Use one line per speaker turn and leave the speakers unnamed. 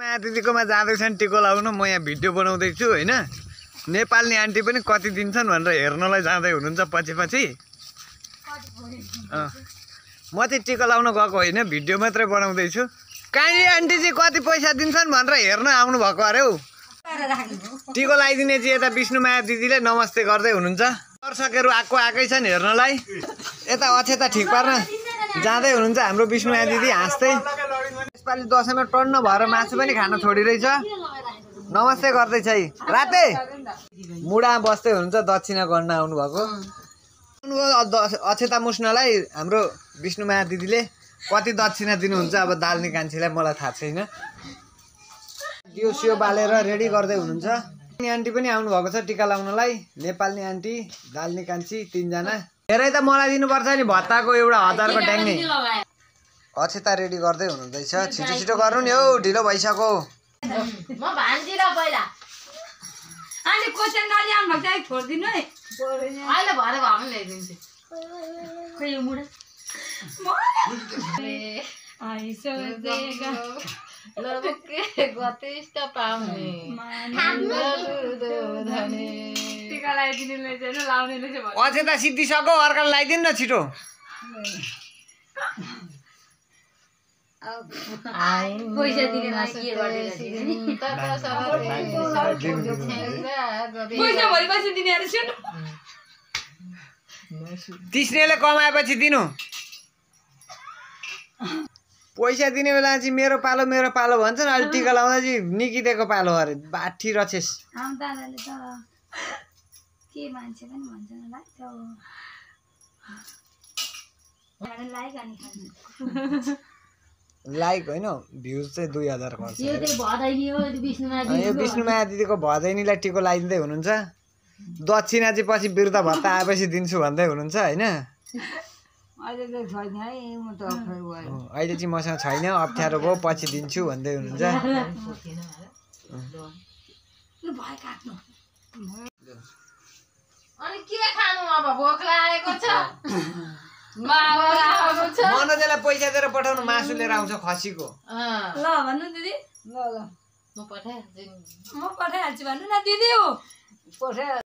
माया दिदीकोमा जाँदैछन् टिको लाउन। म यहाँ भिडियो बनाउँदैछु होइन। नेपाली आन्टी पनि कति दिन्छन् भनेर हेर्नलाई जाँदै हुनुहुन्छ पछि पछि। म चाहिँ टिको लाउन गएको होइन, भिडियो मात्रै बनाउँदैछु। काइली आन्टी चाहिँ कति पैसा दिन्छन् भनेर हेर्न आउनु भएको अरे हौ। टिको लगाइदिने चाहिँ यता विष्णुमाया दिदीले नमस्ते गर्दै हुनुहुन्छ। दर्शकहरू आएकै छन् हेर्नलाई। यता अक्षता ठिक पार्न जाँदै हुनुहुन्छ हाम्रो विष्णुमाया दिदी हाँस्दै। यसपालि दसैँमा टन्न भएर मासु पनि खान छोडिरहेछ। नमस्ते गर्दैछ है। राते मुडा बस्दै हुनुहुन्छ, दक्षिणा गर्न आउनुभएको। अक्षता मुस्नलाई हाम्रो विष्णुमाया दिदीले कति दक्षिणा दिनुहुन्छ अब दाल्ने कान्छीलाई मलाई थाहा छैन। दियो सियो बालेर रेडी गर्दै हुनुहुन्छ। आन्टी पनि आउनुभएको छ टिका लाउनलाई। नेपाली आन्टी, दाल्ने कान्छी, 3 जना। धेरै त मलाई दिनुपर्छ नि भत्ताको एउटा 1000 को ट्याङ्ने। अक्षता रेडी गर्दै हुनुहुँदैछ। छिटो छिटो गर्नु नि हौ, ढिलो भइसक्यो।
म भान्जी र पहिला अनि कोचन गाली आउनु भएको चाहिँ छोड्दिनु है। अहिले भरे भए ल्याइदिन्छु। खै यो मुडा लबके गतिष्ठ पाउने टिका लगाइदिनुलाई चाहिँ लाउने चाहिँ
अक्षता सिद्धिसक्यो, अर्काले लगाइदिनु न छिटो।
पैसा दिने के गरिदिनु पैसा भएपछि दिने अरे सुन।
तिस्नेले कमाएपछि दिनु। पैसा दिने बेला चाहिँ मेरो पालो भन्छन्। अहिले टिका लाउँदा चाहिँ निकिदिएको पालो अरे। बाठी रचेस
दादाले त के मान्छे पनि भन्छ होला
लाइक होइन, भ्युज चाहिँ 2000 खर्च। यो विष्णुमाया दिदीको भदैनीलाई टिको लगाइदिँदै हुनुहुन्छ। दक्षिणा चाहिँ पछि बिरुवा भत्ता आएपछि दिन्छु भन्दै हुनुहुन्छ होइन। अहिले चाहिँ मसँग छैन, अप्ठ्यारो भयो, पछि दिन्छु भन्दै हुनुहुन्छ।
अनि के खानु अब भोक लागेको छ।
मनोजलाई पैसा दिएर पठाउनु, मासु लिएर आउँछ खसीको।
ल भन्नु दिदी। ल म पठाइहाल्छु भन्नु न दिदी। हो